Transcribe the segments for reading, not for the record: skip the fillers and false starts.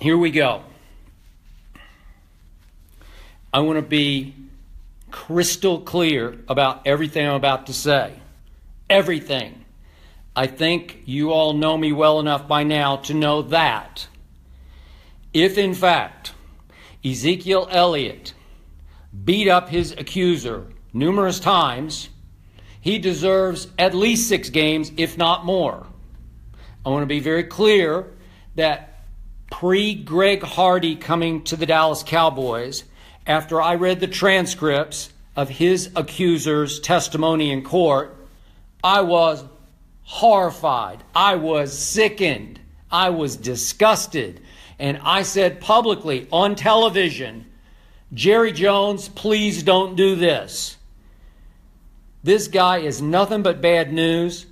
here we go. I want to be crystal clear about everything I'm about to say. Everything. I think you all know me well enough by now to know that if, in fact, Ezekiel Elliott beat up his accuser numerous times, he deserves at least 6 games, if not more. I want to be very clear that pre-Greg Hardy coming to the Dallas Cowboys, after I read the transcripts of his accuser's testimony in court, I was horrified. I was sickened. I was disgusted. And I said publicly on television, Jerry Jones, please don't do this. This guy is nothing but bad news,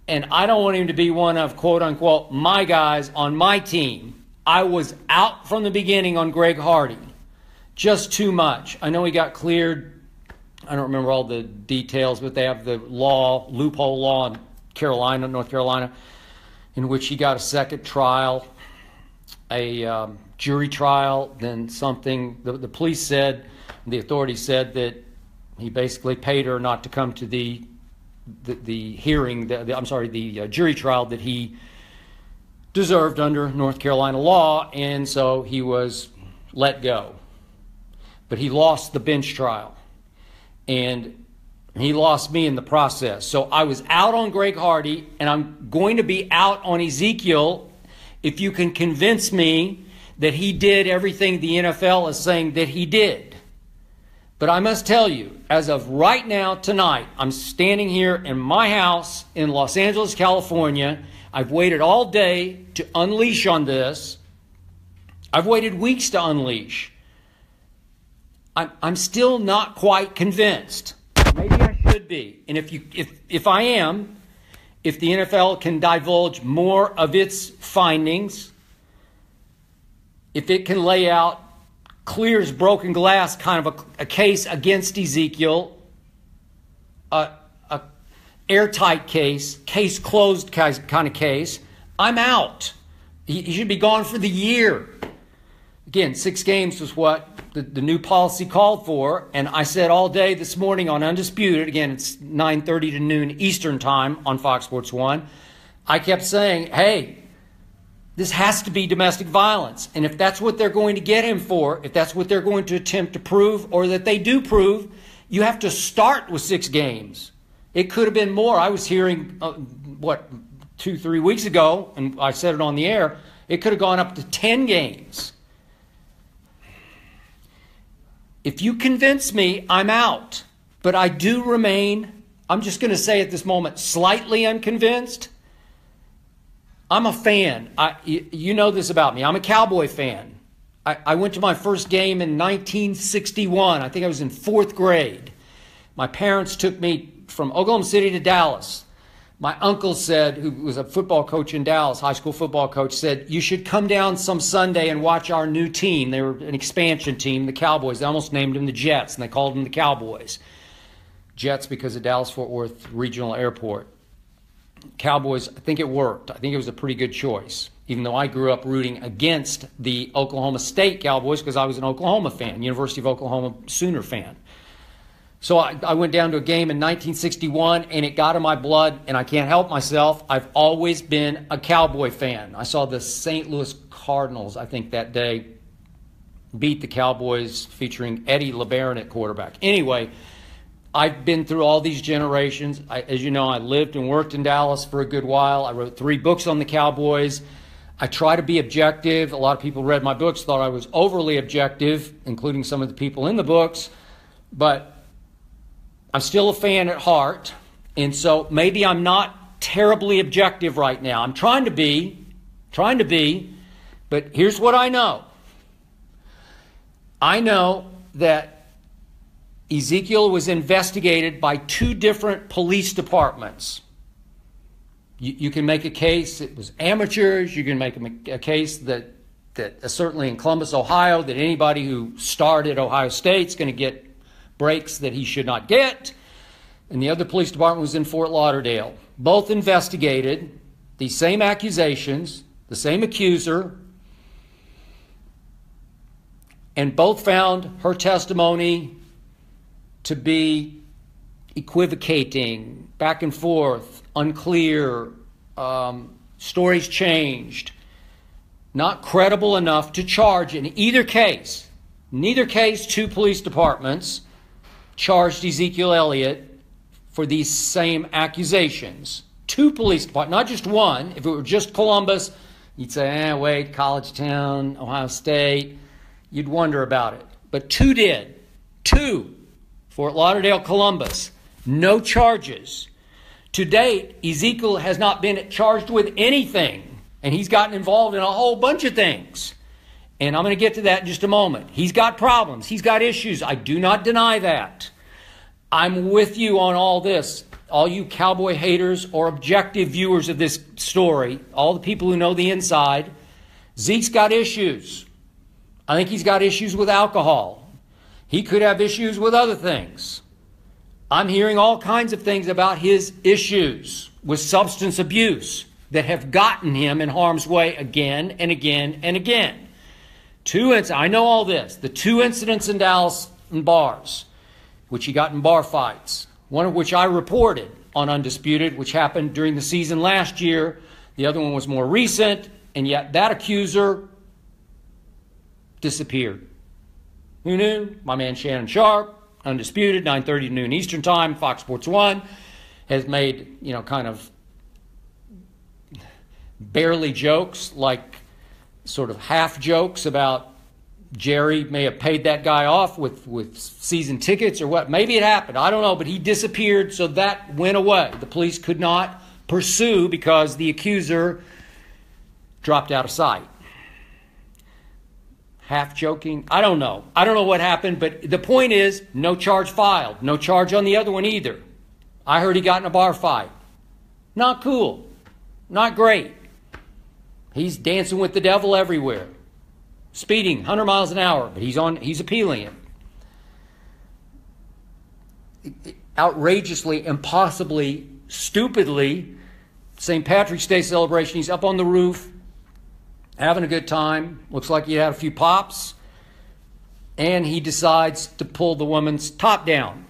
and I don't want him to be one of, quote unquote, my guys on my team. I was out from the beginning on Greg Hardy. Just too much. I know he got cleared. I don't remember all the details, but they have the loophole law in North Carolina, in which he got a second trial, a jury trial, then something. The police said, the authorities said that he basically paid her not to come to the hearing, the jury trial that he deserved under North Carolina law, and so he was let go. But he lost the bench trial, and he lost me in the process. So I was out on Greg Hardy, and I'm going to be out on Ezekiel if you can convince me that he did everything the NFL is saying that he did. But I must tell you, as of right now, tonight, I'm standing here in my house in Los Angeles, California. I've waited all day to unleash on this. I've waited weeks to unleash. I'm still not quite convinced. Maybe I should be. And if I am, if the NFL can divulge more of its findings, if it can lay out clear as broken glass kind of a case against Ezekiel, a airtight case closed kind of case, I'm out. He should be gone for the year. Again, 6 games was what the new policy called for, and I said all day this morning on Undisputed, again, it's 9:30 to noon Eastern time on Fox Sports 1, I kept saying, hey, this has to be domestic violence. And if that's what they're going to get him for, if that's what they're going to attempt to prove, or that they do prove, you have to start with 6 games. It could have been more. I was hearing, 2-3 weeks ago, and I said it on the air, it could have gone up to 10 games. If you convince me, I'm out. But I do remain, I'm just going to say at this moment, slightly unconvinced. I'm a fan. You know this about me. I'm a Cowboy fan. I went to my first game in 1961. I think I was in 4th grade. My parents took me from Oklahoma City to Dallas. My uncle said, who was a football coach in Dallas, high school football coach, said, you should come down some Sunday and watch our new team. They were an expansion team, the Cowboys. They almost named them the Jets, and they called them the Cowboys. Jets because of Dallas-Fort Worth Regional Airport. Cowboys, I think it worked. I think it was a pretty good choice, even though I grew up rooting against the Oklahoma State Cowboys because I was an Oklahoma fan, University of Oklahoma Sooner fan. So I went down to a game in 1961, and it got in my blood, and I can't help myself. I've always been a Cowboy fan. I saw the St. Louis Cardinals, I think, that day beat the Cowboys featuring Eddie LeBaron at quarterback. Anyway, I've been through all these generations. As you know, I lived and worked in Dallas for a good while. I wrote 3 books on the Cowboys. I try to be objective. A lot of people read my books, thought I was overly objective, including some of the people in the books. But I'm still a fan at heart, and so maybe I'm not terribly objective right now. I'm trying to be, but here's what I know. I know that Ezekiel was investigated by 2 different police departments. You can make a case it was amateurs. You can make a case that certainly in Columbus, Ohio, that anybody who starred at Ohio State is going to get breaks that he should not get. And the other police department was in Fort Lauderdale. Both investigated the same accusations, the same accuser. and both found her testimony to be equivocating, back and forth, unclear, stories changed, not credible enough to charge in either case. In neither case, two police departments charged Ezekiel Elliott for these same accusations. Two police departments, not just one. If it were just Columbus, you'd say, wait, college town, Ohio State. You'd wonder about it. But two did. Two. Fort Lauderdale, Columbus. No charges. To date, Ezekiel has not been charged with anything. And he's gotten involved in a whole bunch of things. And I'm going to get to that in just a moment. He's got problems. He's got issues. I do not deny that. I'm with you on all this. All you Cowboy haters or objective viewers of this story, all the people who know the inside, Zeke's got issues. I think he's got issues with alcohol. He could have issues with other things. I'm hearing all kinds of things about his issues with substance abuse that have gotten him in harm's way again and again and again. I know all this. The two incidents in Dallas in bars, which he got in bar fights, one of which I reported on Undisputed, which happened during the season last year. The other one was more recent, and yet that accuser disappeared. Who knew? My man Shannon Sharp, Undisputed, 9:30 to noon Eastern Time, Fox Sports 1, has made, kind of barely jokes, like sort of half jokes about Jerry may have paid that guy off with season tickets or what. Maybe it happened. I don't know, but he disappeared, so that went away. The police could not pursue because the accuser dropped out of sight. Half joking. I don't know. I don't know what happened, but the point is, no charge filed. No charge on the other one either. I heard he got in a bar fight. Not cool. Not great. He's dancing with the devil everywhere. Speeding 100 miles an hour, but he's appealing it. Outrageously, impossibly, stupidly, St. Patrick's Day celebration, he's up on the roof, having a good time. Looks like he had a few pops. And he decides to pull the woman's top down.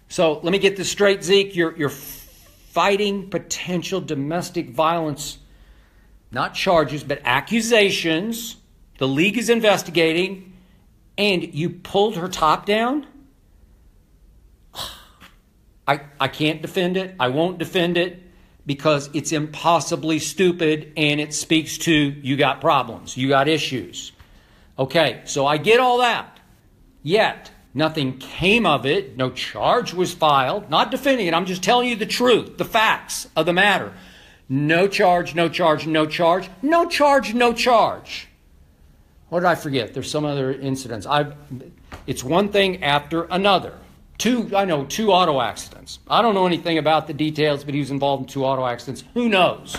So let me get this straight, Zeke. You're fighting potential domestic violence, not charges, but accusations. The league is investigating, and you pulled her top down? I can't defend it. I won't defend it because it's impossibly stupid, and it speaks to you got problems. You got issues. Okay, so I get all that. Yet, nothing came of it. No charge was filed. Not defending it. I'm just telling you the truth, the facts of the matter. No charge, no charge, no charge. No charge, no charge. What did I forget? There's some other incidents. It's one thing after another. Two auto accidents. I don't know anything about the details, but he was involved in two auto accidents. Who knows?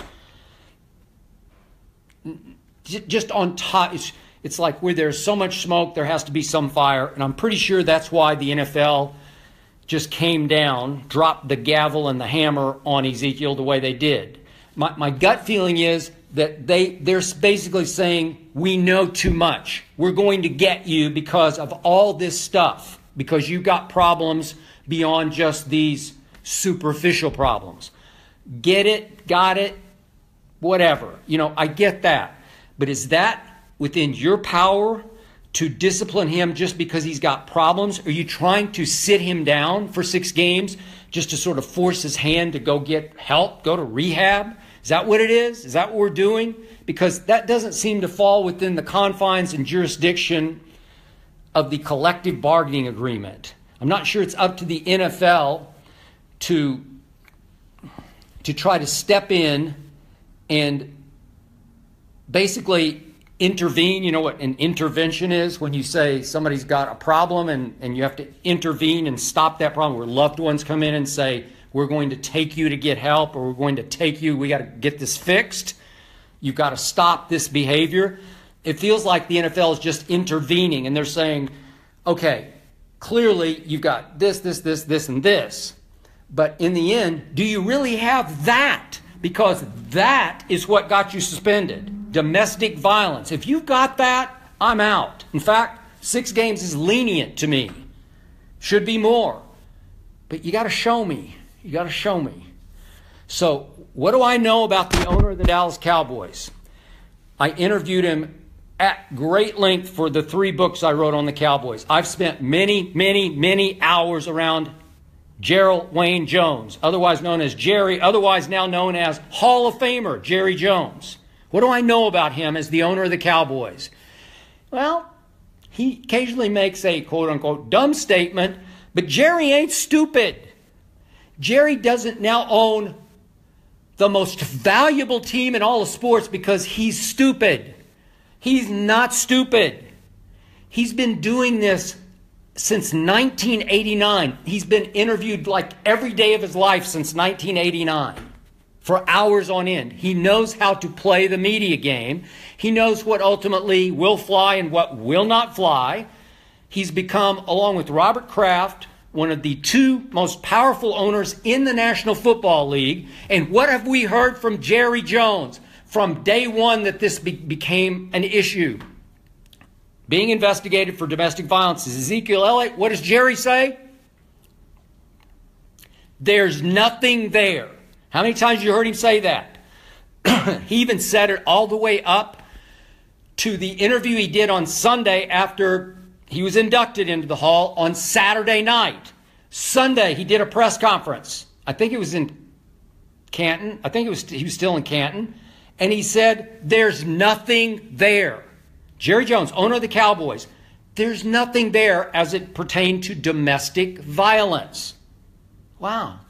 Just on top, it's like where there's so much smoke, there has to be some fire. And I'm pretty sure that's why the NFL just came down, dropped the gavel and the hammer on Ezekiel the way they did. My gut feeling is that they're basically saying, we know too much. We're going to get you because of all this stuff, because you got problems beyond just these superficial problems. Get it, got it, whatever. I get that. But is that within your power to discipline him just because he's got problems? Are you trying to sit him down for 6 games just to sort of force his hand to go get help, go to rehab? Is that what it is? Is that what we're doing? Because that doesn't seem to fall within the confines and jurisdiction of the collective bargaining agreement. I'm not sure it's up to the NFL to try to step in and basically intervene. You know what an intervention is? When you say somebody's got a problem and you have to intervene and stop that problem, where loved ones come in and say, we're going to take you to get help, or we're going to take you, we got to get this fixed. You've got to stop this behavior. It feels like the NFL is just intervening, and they're saying, okay, clearly you've got this, and this. But in the end, do you really have that? Because that is what got you suspended. Domestic violence. If you've got that, I'm out. In fact, 6 games is lenient to me. Should be more. But you got to show me. You got to show me. So what do I know about the owner of the Dallas Cowboys? I interviewed him at great length for the 3 books I wrote on the Cowboys. I've spent many hours around Gerald Wayne Jones, otherwise known as Jerry, otherwise now known as Hall of Famer Jerry Jones. What do I know about him as the owner of the Cowboys? Well, he occasionally makes a quote-unquote dumb statement, but Jerry ain't stupid. Jerry doesn't now own the most valuable team in all of sports because he's stupid. He's not stupid. He's been doing this since 1989. He's been interviewed like every day of his life since 1989 for hours on end. He knows how to play the media game. He knows what ultimately will fly and what will not fly. He's become, along with Robert Kraft, one of the 2 most powerful owners in the National Football League. And what have we heard from Jerry Jones from day one that this became an issue? Being investigated for domestic violence is Ezekiel Elliott. What does Jerry say? There's nothing there. How many times you heard him say that? He even said it all the way up to the interview he did on Sunday after he was inducted into the Hall on Saturday night. Sunday, he did a press conference. I think it was in Canton. He was still in Canton. And he said, there's nothing there. Jerry Jones, owner of the Cowboys, there's nothing there as it pertained to domestic violence. Wow.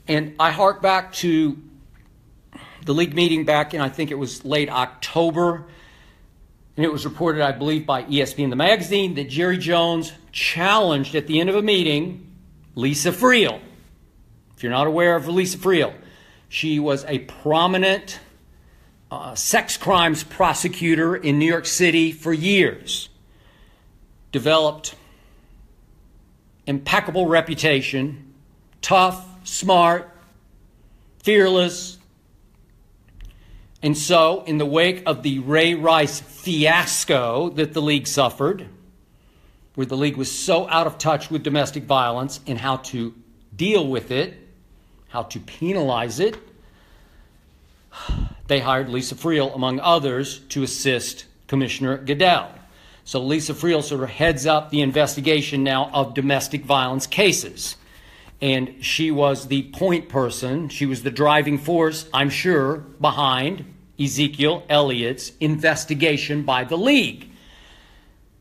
And I hark back to the league meeting back in, I think it was late October. And it was reported, I believe, by ESPN, the magazine, that Jerry Jones challenged at the end of a meeting Lisa Friel. If you're not aware of Lisa Friel, she was a prominent sex crimes prosecutor in New York City for years. Developed impeccable reputation, tough, smart, fearless. And so, in the wake of the Ray Rice fiasco that the league suffered, where the league was so out of touch with domestic violence and how to deal with it, how to penalize it, they hired Lisa Friel, among others, to assist Commissioner Goodell. So Lisa Friel sort of heads up the investigation now of domestic violence cases. And she was the point person, she was the driving force, I'm sure, behind Ezekiel Elliott's investigation by the league.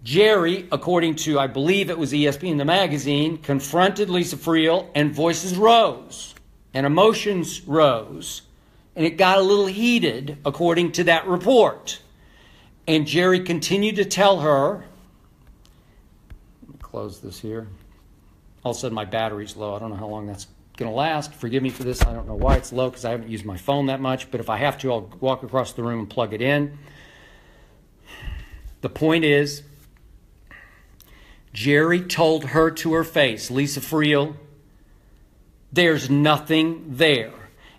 Jerry, according to, I believe it was ESPN, the magazine, confronted Lisa Friel and voices rose and emotions rose. And it got a little heated, according to that report. And Jerry continued to tell her, let me close this here. All of a sudden my battery's low. I don't know how long that's going to last. Forgive me for this. I don't know why it's low because I haven't used my phone that much. But if I have to, I'll walk across the room and plug it in. The point is, Jerry told her to her face, Lisa Friel, there's nothing there.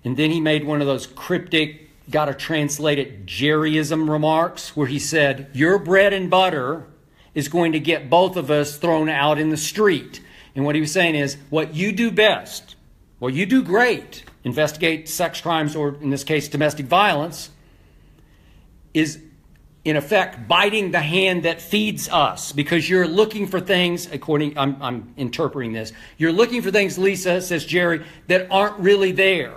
And then he made one of those cryptic, gotta translate it, Jerryism remarks, where he said, your bread and butter is going to get both of us thrown out in the street. And what he was saying is, what you do best, what you do great, investigate sex crimes, or in this case, domestic violence, is in effect biting the hand that feeds us, because you're looking for things, I'm interpreting this, you're looking for things, Lisa, says Jerry, that aren't really there.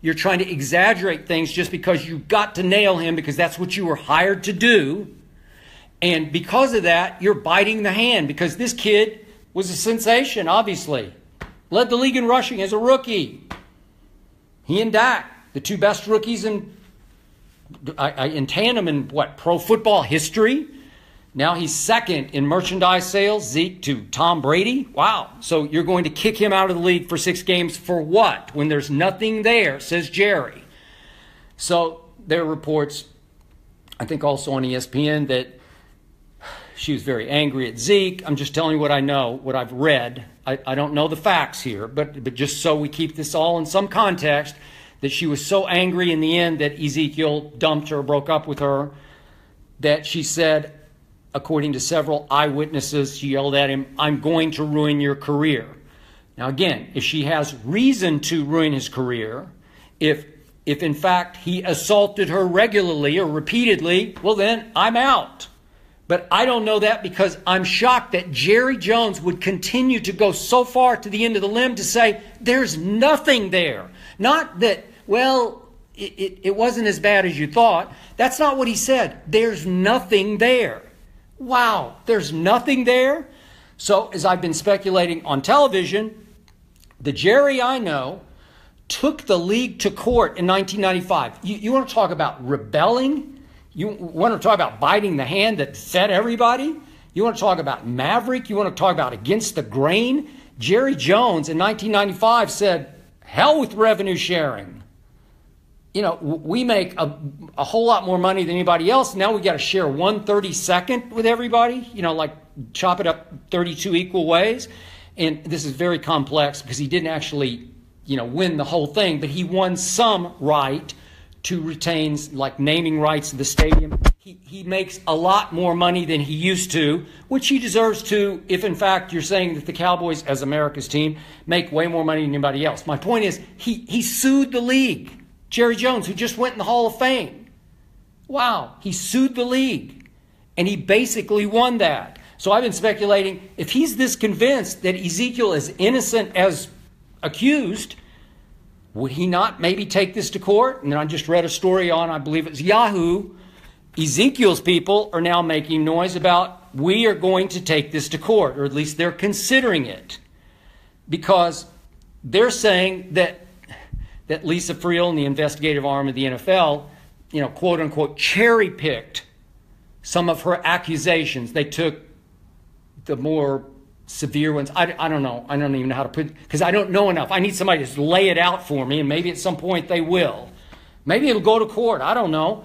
You're trying to exaggerate things just because you got to nail him because that's what you were hired to do. And because of that, you're biting the hand because this kid was a sensation, obviously. Led the league in rushing as a rookie. He and Dak, the 2 best rookies in tandem in pro football history. Now he's second in merchandise sales, Zeke to Tom Brady. Wow. So you're going to kick him out of the league for 6 games for what? When there's nothing there, says Jerry. So there are reports, I think also on ESPN, that she was very angry at Zeke. I'm just telling you what I know, what I've read. I don't know the facts here, but just so we keep this all in some context, that she was so angry in the end that Ezekiel dumped her, broke up with her, that she said, according to several eyewitnesses, she yelled at him, "I'm going to ruin your career." Now again, if she has reason to ruin his career, if in fact he assaulted her regularly or repeatedly, well then I'm out. But I don't know that, because I'm shocked that Jerry Jones would continue to go so far to the end of the limb to say there's nothing there. Not that, well, it wasn't as bad as you thought. That's not what he said. There's nothing there. Wow, there's nothing there? So as I've been speculating on television, the Jerry I know took the league to court in 1995. You want to talk about rebelling? You want to talk about biting the hand that fed everybody? You want to talk about maverick? You want to talk about against the grain? Jerry Jones in 1995 said, hell with revenue sharing. You know, we make a whole lot more money than anybody else. Now we got to share 1/32 with everybody, you know, like chop it up 32 equal ways. And this is very complex because he didn't actually, you know, win the whole thing, but he won some right to retain, like, naming rights to the stadium. He makes a lot more money than he used to, which he deserves to, if in fact you're saying that the Cowboys, as America's team, make way more money than anybody else. My point is, he sued the league. Jerry Jones, who just went in the Hall of Fame. Wow, he sued the league, and he basically won that. So I've been speculating, if he's this convinced that Ezekiel is innocent as accused, would he not maybe take this to court? And then I just read a story on, I believe it was Yahoo. Ezekiel's people are now making noise about, we are going to take this to court, or at least they're considering it. Because they're saying that Lisa Friel and the investigative arm of the NFL, you know, quote unquote, cherry-picked some of her accusations. They took the more severe ones. I don't know. I don't even know how to put it, because I don't know enough. I need somebody to lay it out for me, and maybe at some point they will. Maybe it'll go to court. I don't know.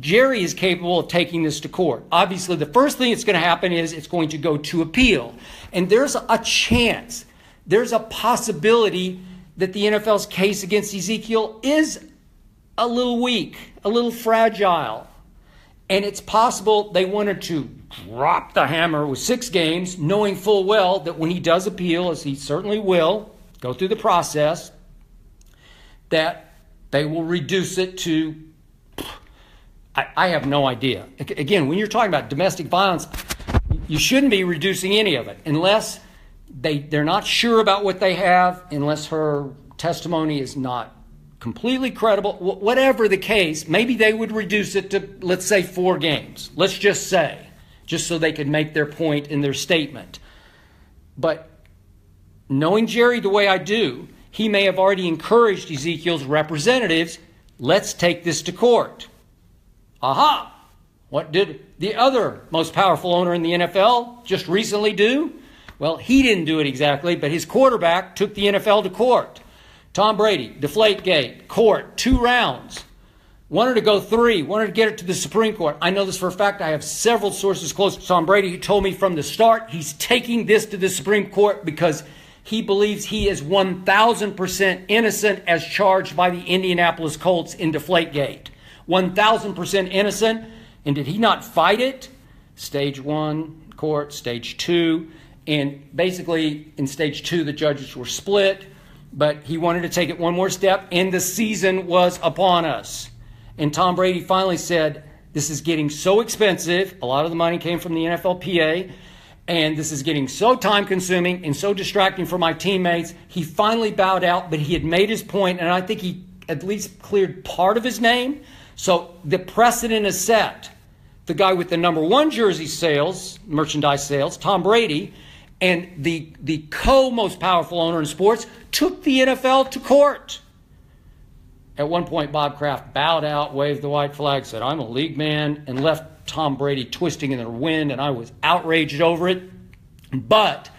Jerry is capable of taking this to court. Obviously, the first thing that's going to happen is it's going to go to appeal. And there's a chance, there's a possibility that the NFL's case against Ezekiel is a little weak, a little fragile. And it's possible they wanted to drop the hammer with 6 games, knowing full well that when he does appeal, as he certainly will, go through the process, that they will reduce it to, I have no idea. Again, when you're talking about domestic violence, you shouldn't be reducing any of it unless they're not sure about what they have, unless her testimony is not completely credible. Whatever the case, maybe they would reduce it to, let's say, 4 games. Let's just say, just so they could make their point in their statement. But knowing Jerry the way I do, he may have already encouraged Ezekiel's representatives, let's take this to court. Aha! What did the other most powerful owner in the NFL just recently do? Well, he didn't do it exactly, but his quarterback took the NFL to court. Tom Brady, Deflategate, court, 2 rounds. Wanted to go 3, wanted to get it to the Supreme Court. I know this for a fact. I have several sources close to Tom Brady who told me from the start he's taking this to the Supreme Court because he believes he is 1,000% innocent as charged by the Indianapolis Colts in Deflategate. 1,000% innocent. And did he not fight it? Stage 1 court, stage 2. And basically in stage 2 the judges were split. But he wanted to take it one more step, and the season was upon us. And Tom Brady finally said, this is getting so expensive. A lot of the money came from the NFLPA, and this is getting so time-consuming and so distracting for my teammates. He finally bowed out, but he had made his point, and I think he at least cleared part of his name. So the precedent is set. The guy with the number 1 jersey sales, merchandise sales, Tom Brady, and the co-most powerful owner in sports took the NFL to court. At one point, Bob Kraft bowed out, waved the white flag, said, I'm a league man, and left Tom Brady twisting in the wind, and I was outraged over it. But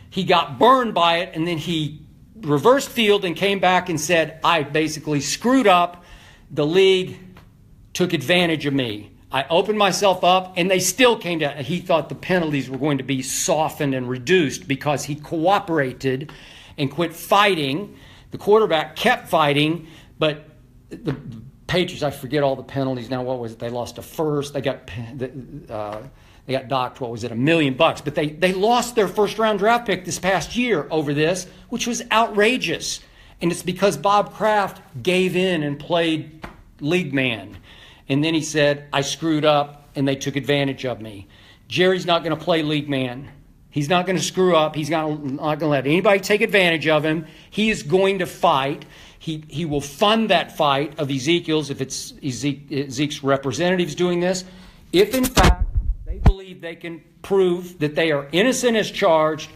he got burned by it, and then he reversed field and came back and said, I basically screwed up. The league took advantage of me. I opened myself up, and they still came down. He thought the penalties were going to be softened and reduced because he cooperated and quit fighting. The quarterback kept fighting, but the Patriots, I forget all the penalties now. What was it? They lost a first. They They got docked, what was it, $1 million. But they lost their first-round draft pick this past year over this, which was outrageous. And it's because Bob Kraft gave in and played league man. And then he said, I screwed up, and they took advantage of me. Jerry's not going to play league man. He's not going to screw up. He's not going to let anybody take advantage of him. He is going to fight. He will fund that fight of Ezekiel's if it's Zeke's representatives doing this. If, in fact, they believe they can prove that they are innocent as charged,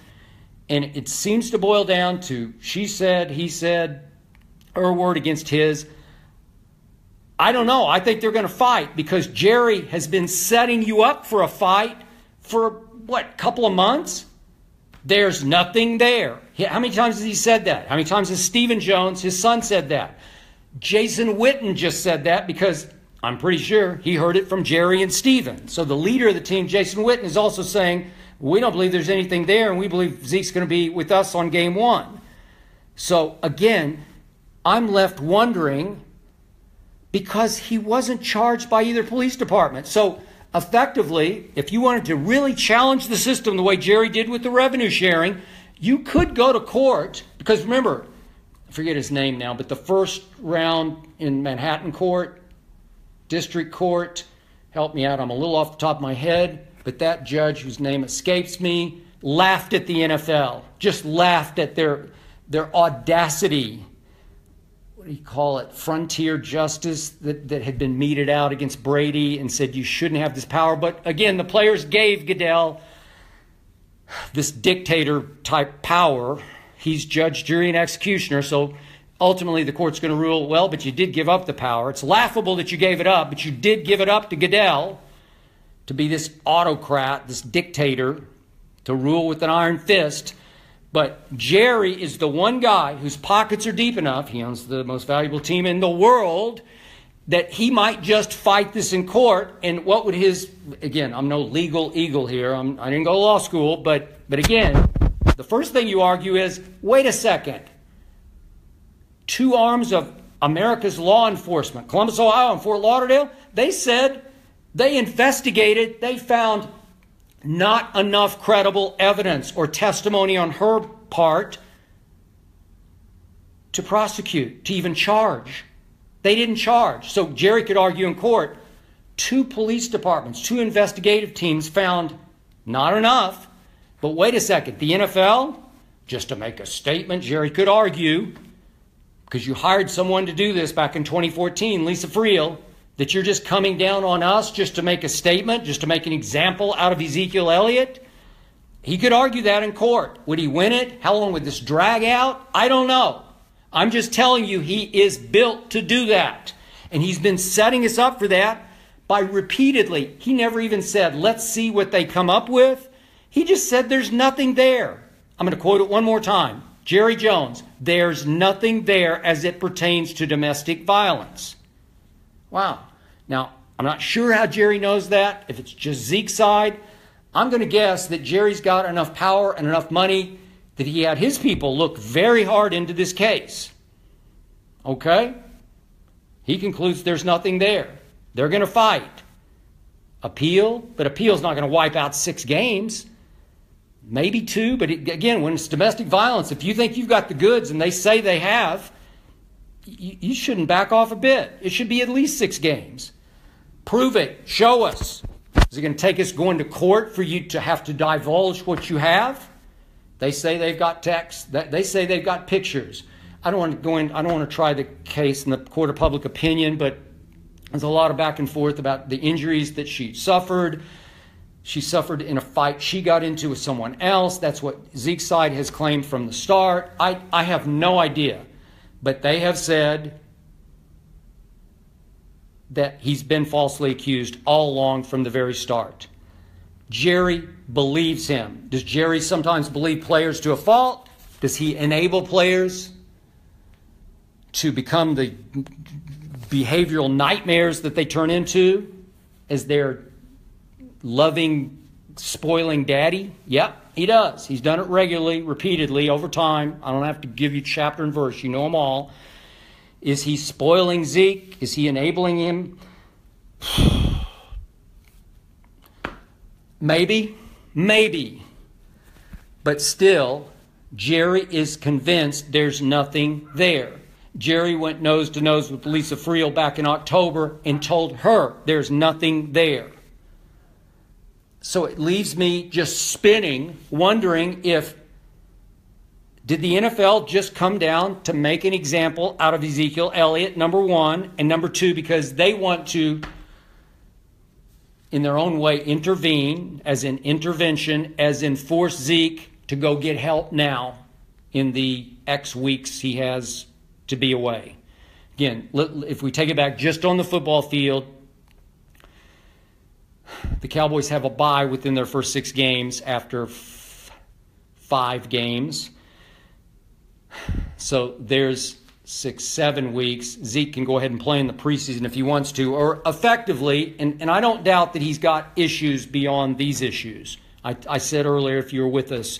and it seems to boil down to she said, he said, her word against his, I don't know. I think they're going to fight because Jerry has been setting you up for a fight for, what, couple of months? There's nothing there. How many times has he said that? How many times has Stephen Jones, his son, said that? Jason Witten just said that because I'm pretty sure he heard it from Jerry and Stephen. So the leader of the team, Jason Witten, is also saying, we don't believe there's anything there, and we believe Zeke's going to be with us on game one. So, again, I'm left wondering because he wasn't charged by either police department. So, effectively, if you wanted to really challenge the system the way Jerry did with the revenue sharing, you could go to court. Because remember, I forget his name now, but the first round in Manhattan court, district court, help me out, I'm a little off the top of my head, but that judge whose name escapes me laughed at the NFL, just laughed at their audacity. What do you call it? Frontier justice that had been meted out against Brady and said you shouldn't have this power. But again, the players gave Goodell this dictator type power. He's judge, jury, and executioner. So ultimately the court's going to rule, well, but you did give up the power. It's laughable that you gave it up, but you did give it up to Goodell to be this autocrat, this dictator, to rule with an iron fist. But Jerry is the one guy whose pockets are deep enough, he owns the most valuable team in the world, that he might just fight this in court. And what would his, again, I'm no legal eagle here, I didn't go to law school, but again, the first thing you argue is, wait a second, two arms of America's law enforcement, Columbus, Ohio, and Fort Lauderdale, they said, they investigated, they found not enough credible evidence or testimony on her part to prosecute, to even charge. They didn't charge. So Jerry could argue in court, two police departments, two investigative teams found not enough. But wait a second, the NFL, just to make a statement, Jerry could argue, because you hired someone to do this back in 2014, Lisa Friel, that you're just coming down on us just to make a statement, just to make an example out of Ezekiel Elliott? He could argue that in court. Would he win it? How long would this drag out? I don't know. I'm just telling you he is built to do that. And he's been setting us up for that by repeatedly. He never even said, let's see what they come up with. He just said there's nothing there. I'm going to quote it one more time. Jerry Jones, there's nothing there as it pertains to domestic violence. Wow. Now, I'm not sure how Jerry knows that. If it's just Zeke's side, I'm going to guess that Jerry's got enough power and enough money that he had his people look very hard into this case. Okay? He concludes there's nothing there. They're going to fight. Appeal, but appeal's not going to wipe out 6 games. Maybe 2, but again, when it's domestic violence, if you think you've got the goods and they say they have, you shouldn't back off a bit. It should be at least 6 games. Prove it. Show us. Is it going to take us going to court for you to have to divulge what you have? They say they've got text. They say they've got pictures. I don't want to go in. I don't want to try the case in the court of public opinion, but there's a lot of back and forth about the injuries that she suffered. She suffered in a fight she got into with someone else. That's what Zeke's side has claimed from the start. I have no idea. But they have said that he's been falsely accused all along from the very start. Jerry believes him. Does Jerry sometimes believe players to a fault? Does he enable players to become the behavioral nightmares that they turn into as their loving, spoiling daddy? Yep. He does. He's done it regularly, repeatedly, over time. I don't have to give you chapter and verse. You know them all. Is he spoiling Zeke? Is he enabling him? Maybe. But still, Jerry is convinced there's nothing there. Jerry went nose to nose with Lisa Friel back in October and told her there's nothing there. So it leaves me just spinning, wondering did the NFL just come down to make an example out of Ezekiel Elliott, number one, and number two, because they want to, in their own way, intervene, as in intervention, as in force Zeke to go get help now in the X weeks he has to be away. Again, if we take it back just on the football field, the Cowboys have a bye within their first 6 games after 5 games. So there's 6-7 weeks. Zeke can go ahead and play in the preseason if he wants to, or effectively, and I don't doubt that he's got issues beyond these issues. I said earlier, if you were with us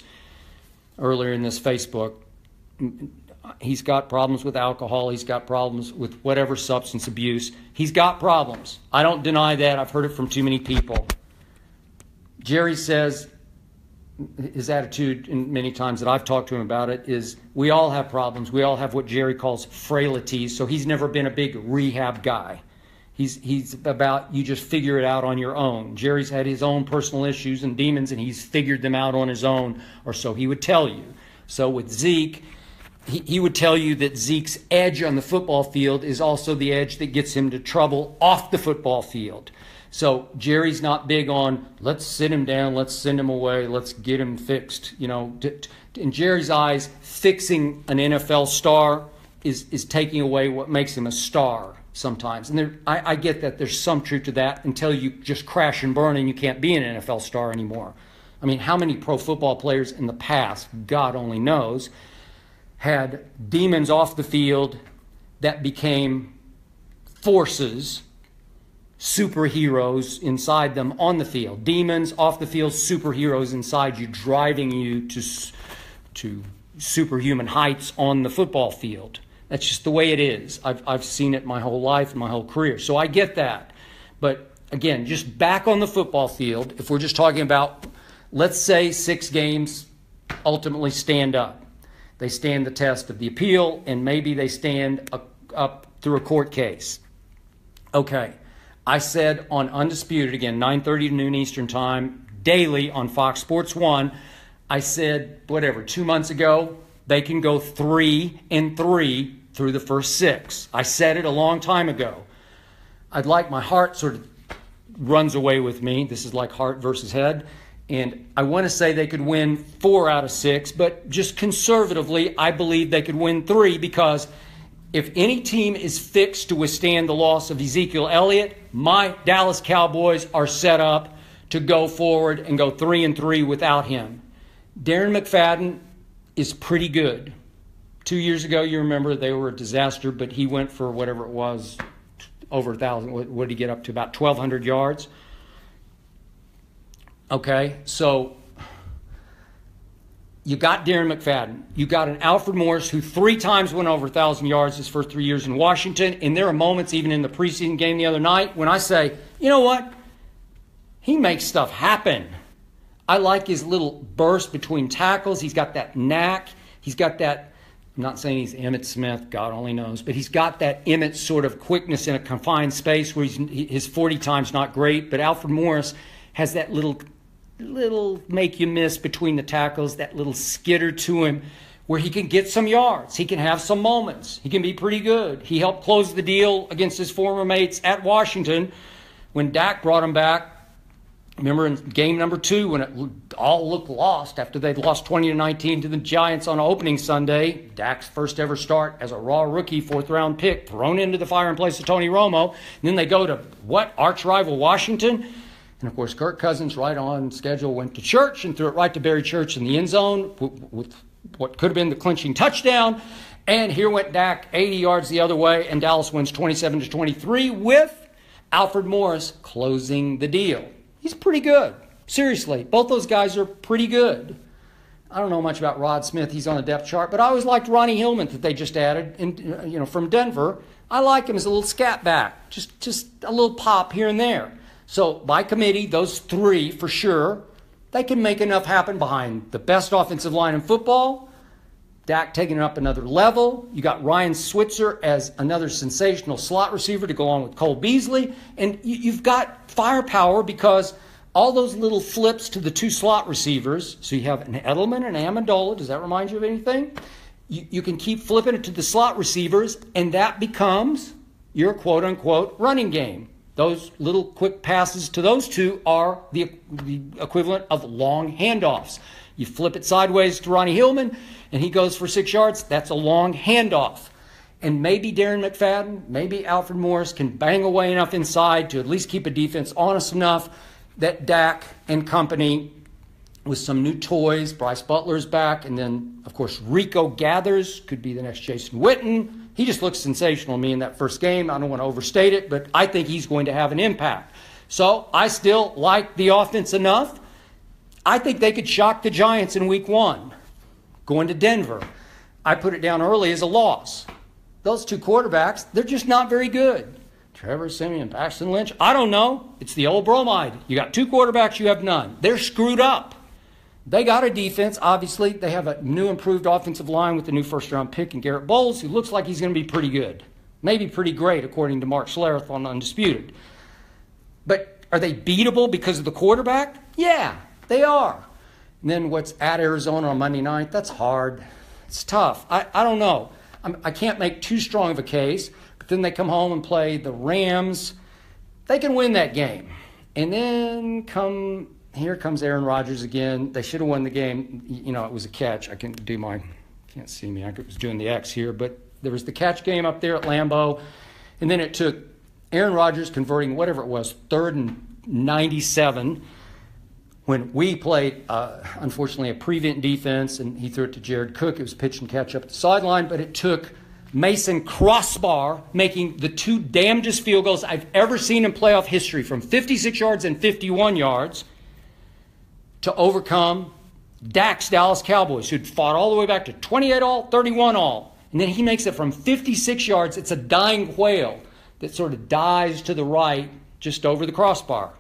earlier in this Facebook, he's got problems with alcohol. He's got problems with whatever substance abuse. He's got problems. I don't deny that. I've heard it from too many people. Jerry says his attitude, and many times that I've talked to him about it, is we all have problems. We all have what Jerry calls frailties. So he's never been a big rehab guy. He's about you just figure it out on your own. Jerry's had his own personal issues and demons, and he's figured them out on his own, or so he would tell you. So with Zeke, he would tell you that Zeke's edge on the football field is also the edge that gets him to trouble off the football field. So Jerry's not big on, let's sit him down, let's send him away, let's get him fixed. You know, in Jerry's eyes, fixing an NFL star is taking away what makes him a star sometimes. And I get that there's some truth to that until you just crash and burn and you can't be an NFL star anymore. I mean, how many pro football players in the past, God only knows, had demons off the field that became forces, superheroes inside them on the field. Demons off the field, superheroes inside you, driving you to superhuman heights on the football field. That's just the way it is. I've seen it my whole life and my whole career. So I get that. But again, just back on the football field, if we're just talking about, let's say 6 games ultimately stand up. They stand the test of the appeal, and maybe they stand up through a court case. Okay. I said on Undisputed, again, 9:30 to noon Eastern Time, daily on Fox Sports 1, I said, 2 months ago, they can go 3-3 through the first 6. I said it a long time ago. I'd like, my heart sort of runs away with me. This is like heart versus head. And I want to say they could win 4 out of 6, but just conservatively, I believe they could win 3, because if any team is fixed to withstand the loss of Ezekiel Elliott, my Dallas Cowboys are set up to go forward and go 3-3 without him. Darren McFadden is pretty good. 2 years ago, you remember, they were a disaster, but he went for whatever it was, over 1,000. What did he get up to? About 1,200 yards. Okay, so you got Darren McFadden. You got an Alfred Morris who 3 times went over 1,000 yards his first 3 years in Washington. And there are moments, even in the preseason game the other night, when I say, you know what? He makes stuff happen. I like his little burst between tackles. He's got that knack. He's got that, I'm not saying he's Emmitt Smith, God only knows, but he's got that Emmitt sort of quickness in a confined space where his 40 time's not great. But Alfred Morris has that little make you miss between the tackles, that little skitter to him where he can get some yards. He can have some moments. He can be pretty good. He helped close the deal against his former mates at Washington when Dak brought him back. Remember in game number 2 when it all looked lost after they'd lost 20-19 to the Giants on opening Sunday. Dak's first ever start as a raw rookie, 4th-round pick, thrown into the fire in place of Tony Romo. And then they go to, arch rival Washington? And, of course, Kirk Cousins, right on schedule, went to Church and threw it right to Barry Church in the end zone with what could have been the clinching touchdown. And here went Dak 80 yards the other way, and Dallas wins 27-23 with Alfred Morris closing the deal. He's pretty good. Seriously, both those guys are pretty good. I don't know much about Rod Smith. He's on the depth chart, but I always liked Ronnie Hillman that they just added from Denver. I like him as a little scat back, just a little pop here and there. So by committee, those three for sure, they can make enough happen behind the best offensive line in football. Dak taking it up another level. You got Ryan Switzer as another sensational slot receiver to go on with Cole Beasley. And you've got firepower because all those little flips to the two slot receivers. So you have an Edelman and Amendola. Does that remind you of anything? You can keep flipping it to the slot receivers, and that becomes your quote-unquote running game. Those little quick passes to those two are the equivalent of long handoffs. You flip it sideways to Ronnie Hillman, and he goes for 6 yards. That's a long handoff. And maybe Darren McFadden, maybe Alfred Morris can bang away enough inside to at least keep a defense honest enough that Dak and company, with some new toys, Bryce Butler's back, and then, of course, Rico Gathers could be the next Jason Witten. He just looks sensational to me in that first game. I don't want to overstate it, but I think he's going to have an impact. So I still like the offense enough. I think they could shock the Giants in week 1. Going to Denver, I put it down early as a loss. Those two quarterbacks, they're just not very good. Trevor Siemian, Paxton Lynch, I don't know. It's the old bromide. You got two quarterbacks, you have none. They're screwed up. They got a defense. Obviously, they have a new improved offensive line with the new first-round pick in Garrett Bowles, who looks like he's going to be pretty good. Maybe pretty great, according to Mark Schlereth on Undisputed. But are they beatable because of the quarterback? Yeah, they are. And then what's at Arizona on Monday night? That's hard. It's tough. I don't know. I can't make too strong of a case. But then they come home and play the Rams. They can win that game. And then here comes Aaron Rodgers again. They should have won the game. You know, it was a catch. I can't see me. I was doing the X here. But there was the catch game up there at Lambeau. And then it took Aaron Rodgers converting whatever it was, 3rd and 97, when we played, unfortunately, a prevent defense, and he threw it to Jared Cook. It was pitch and catch up the sideline. But it took Mason Crossbar making the two damnedest field goals I've ever seen in playoff history, from 56 yards and 51 yards, to overcome Dak's Dallas Cowboys, who'd fought all the way back to 28-all, 31-all. And then he makes it from 56 yards. It's a dying whale that sort of dies to the right just over the crossbar.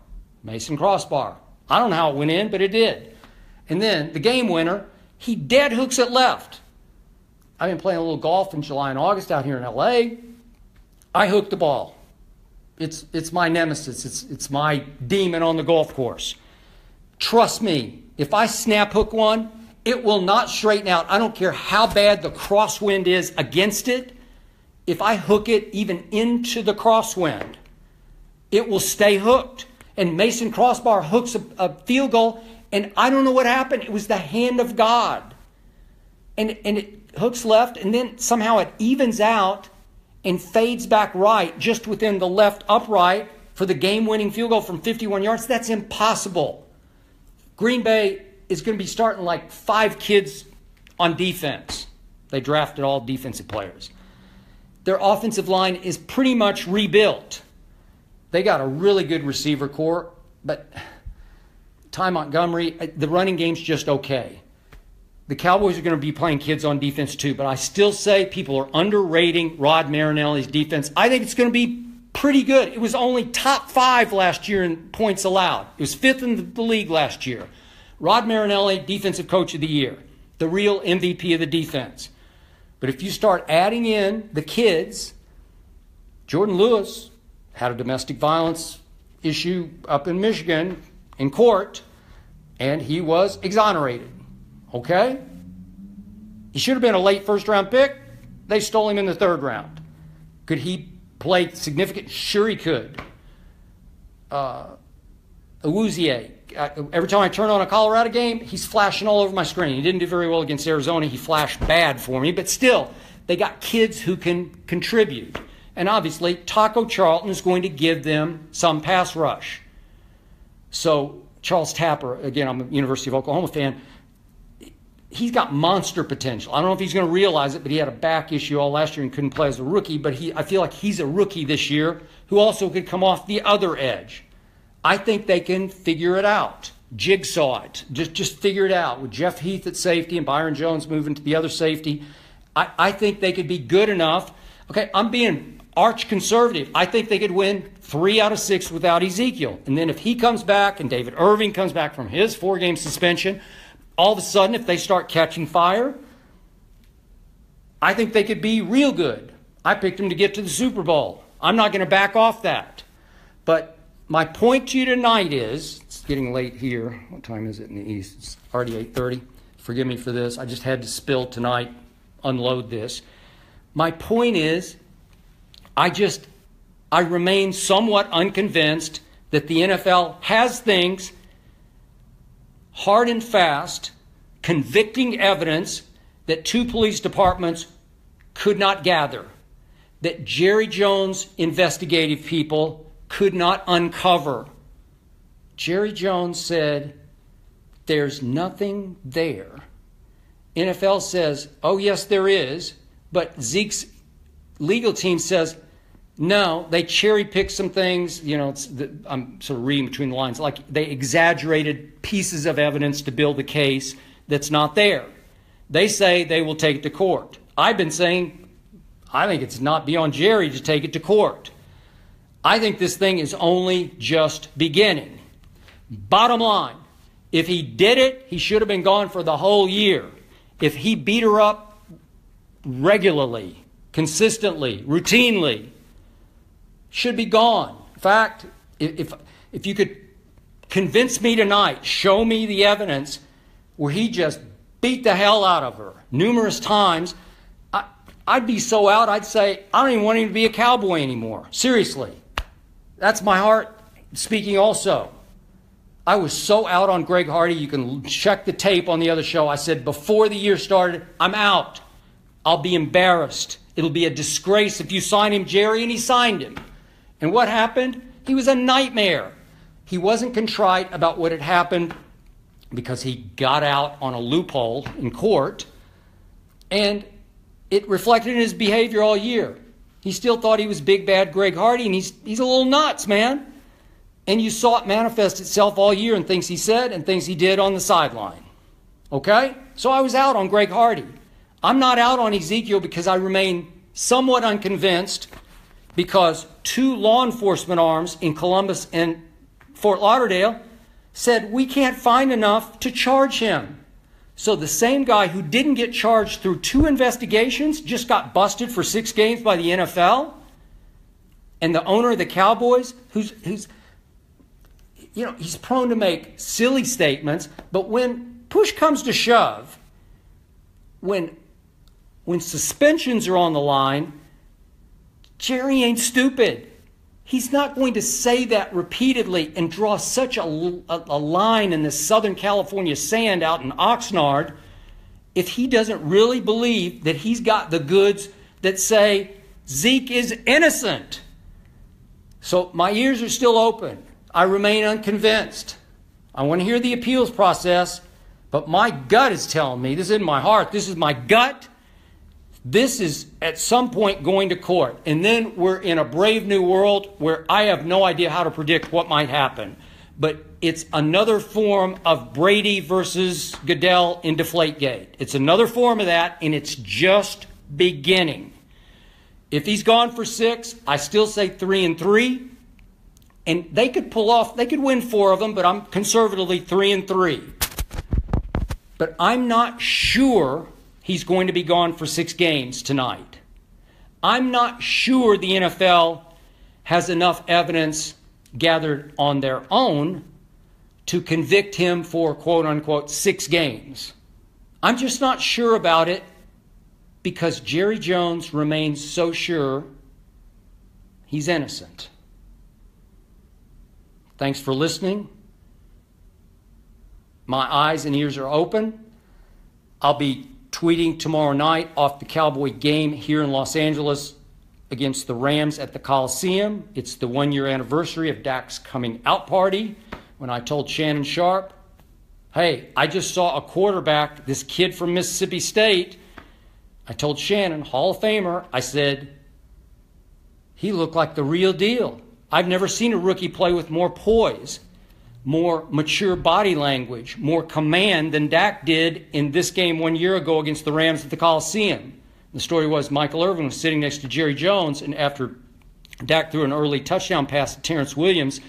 Mason Crossbar. I don't know how it went in, but it did. And then the game winner, he dead hooks it left. I've been playing a little golf in July and August out here in L.A. I hooked the ball. It's my nemesis. It's my demon on the golf course. Trust me, if I snap hook one, it will not straighten out. I don't care how bad the crosswind is against it. If I hook it even into the crosswind, it will stay hooked. And Mason Crossbar hooks a field goal, and I don't know what happened. It was the hand of God. And it hooks left, and then somehow it evens out and fades back right, just within the left upright for the game-winning field goal from 51 yards. That's impossible. Green Bay is going to be starting like 5 kids on defense. They drafted all defensive players. Their offensive line is pretty much rebuilt. They got a really good receiver core, but Ty Montgomery, the running game's just okay. The Cowboys are going to be playing kids on defense too, but I still say people are underrating Rod Marinelli's defense. I think it's going to be pretty good. It was only top 5 last year in points allowed. It was 5th in the league last year. Rod Marinelli, Defensive Coach of the Year, the real MVP of the defense. But if you start adding in the kids, Jordan Lewis had a domestic violence issue up in Michigan in court, and he was exonerated. Okay? He should have been a late first-round pick. They stole him in the 3rd round. Could he play significant? Sure he could. Awuzie. Every time I turn on a Colorado game, he's flashing all over my screen. He didn't do very well against Arizona. He flashed bad for me. But still, they got kids who can contribute. And obviously, Taco Charlton is going to give them some pass rush. So Charles Tapper, again, I'm a University of Oklahoma fan, he's got monster potential. I don't know if he's going to realize it, but he had a back issue all last year and couldn't play as a rookie. But I feel like he's a rookie this year who also could come off the other edge. I think they can figure it out, jigsaw it, just figure it out with Jeff Heath at safety and Byron Jones moving to the other safety. I think they could be good enough. Okay, I'm being arch conservative. I think they could win 3 out of 6 without Ezekiel. And then if he comes back and David Irving comes back from his 4-game suspension, all of a sudden if they start catching fire, I think they could be real good. I picked them to get to the Super Bowl. I'm not going to back off that. But my point to you tonight is, it's getting late here. What time is it in the East? It's already 8:30. Forgive me for this. I just had to spill tonight, unload this. My point is, I remain somewhat unconvinced that the NFL has things, hard and fast, convicting evidence that 2 police departments could not gather, that Jerry Jones investigative people could not uncover. Jerry Jones said, there's nothing there. NFL says, oh yes there is, but Zeke's legal team says, no, they cherry-picked some things. I'm sort of reading between the lines. Like they exaggerated pieces of evidence to build a case that's not there. They say they will take it to court. I've been saying, I think it's not beyond Jerry to take it to court. I think this thing is only just beginning. Bottom line, if he did it, he should have been gone for the whole year. If he beat her up regularly, consistently, routinely, should be gone. In fact, if you could convince me tonight, show me the evidence where he just beat the hell out of her numerous times, I'd be so out, I'd say, I don't even want him to be a Cowboy anymore. Seriously. That's my heart speaking also. I was so out on Greg Hardy, you can check the tape on the other show. I said before the year started, I'm out. I'll be embarrassed. It'll be a disgrace if you sign him, Jerry, and he signed him. And what happened? He was a nightmare. He wasn't contrite about what had happened because he got out on a loophole in court, and it reflected in his behavior all year. He still thought he was big bad Greg Hardy, and he's a little nuts, man. And you saw it manifest itself all year in things he said and things he did on the sideline. Okay? So I was out on Greg Hardy. I'm not out on Ezekiel because I remain somewhat unconvinced because 2 law enforcement arms in Columbus and Fort Lauderdale said we can't find enough to charge him. So the same guy who didn't get charged through 2 investigations just got busted for 6 games by the NFL. And the owner of the Cowboys, who's he's prone to make silly statements, but when push comes to shove, when suspensions are on the line, Jerry ain't stupid. He's not going to say that repeatedly and draw such a line in the Southern California sand out in Oxnard if he doesn't really believe that he's got the goods that say Zeke is innocent. So my ears are still open. I remain unconvinced. I want to hear the appeals process, but my gut is telling me, this isn't my heart, this is my gut. This is at some point going to court. And then we're in a brave new world where I have no idea how to predict what might happen. But it's another form of Brady versus Goodell in Deflategate. It's another form of that, and it's just beginning. If he's gone for 6, I still say 3-3. And they could pull off, they could win 4 of them, but I'm conservatively 3-3. But I'm not sure he's going to be gone for 6 games tonight. I'm not sure the NFL has enough evidence gathered on their own to convict him for, quote unquote, 6 games. I'm just not sure about it because Jerry Jones remains so sure he's innocent. Thanks for listening. My eyes and ears are open. I'll be tweeting tomorrow night off the Cowboy game here in Los Angeles against the Rams at the Coliseum. It's the 1-year anniversary of Dak's coming out party when I told Shannon Sharp, hey, I just saw a quarterback, this kid from Mississippi State. I told Shannon, Hall of Famer, I said, he looked like the real deal. I've never seen a rookie play with more poise, more mature body language, more command than Dak did in this game 1 year ago against the Rams at the Coliseum. The story was Michael Irvin was sitting next to Jerry Jones, and after Dak threw an early touchdown pass to Terrence Williams.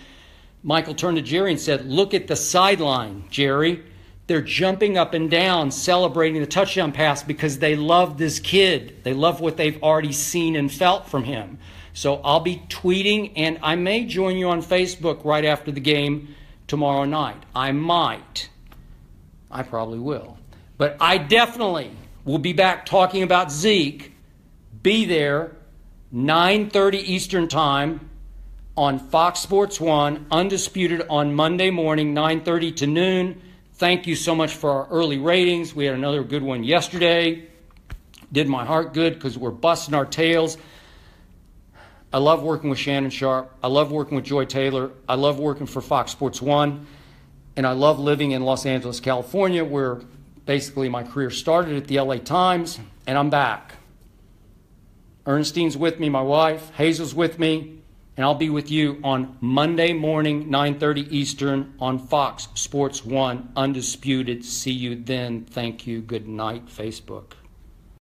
Michael turned to Jerry and said, "Look at the sideline, Jerry. They're jumping up and down, celebrating the touchdown pass because they love this kid. They love what they've already seen and felt from him." So I'll be tweeting, and I may join you on Facebook right after the game tomorrow night. I might. I probably will. But I definitely will be back talking about Zeke. Be there, 9:30 Eastern Time on Fox Sports 1, Undisputed on Monday morning, 9:30 to noon. Thank you so much for our early ratings. We had another good one yesterday. Did my heart good because we're busting our tails. I love working with Shannon Sharp. I love working with Joy Taylor. I love working for Fox Sports 1. And I love living in Los Angeles, California, where basically my career started at the LA Times, and I'm back. Ernestine's with me, my wife. Hazel's with me. And I'll be with you on Monday morning, 9:30 Eastern on Fox Sports 1, Undisputed. See you then. Thank you. Good night, Facebook.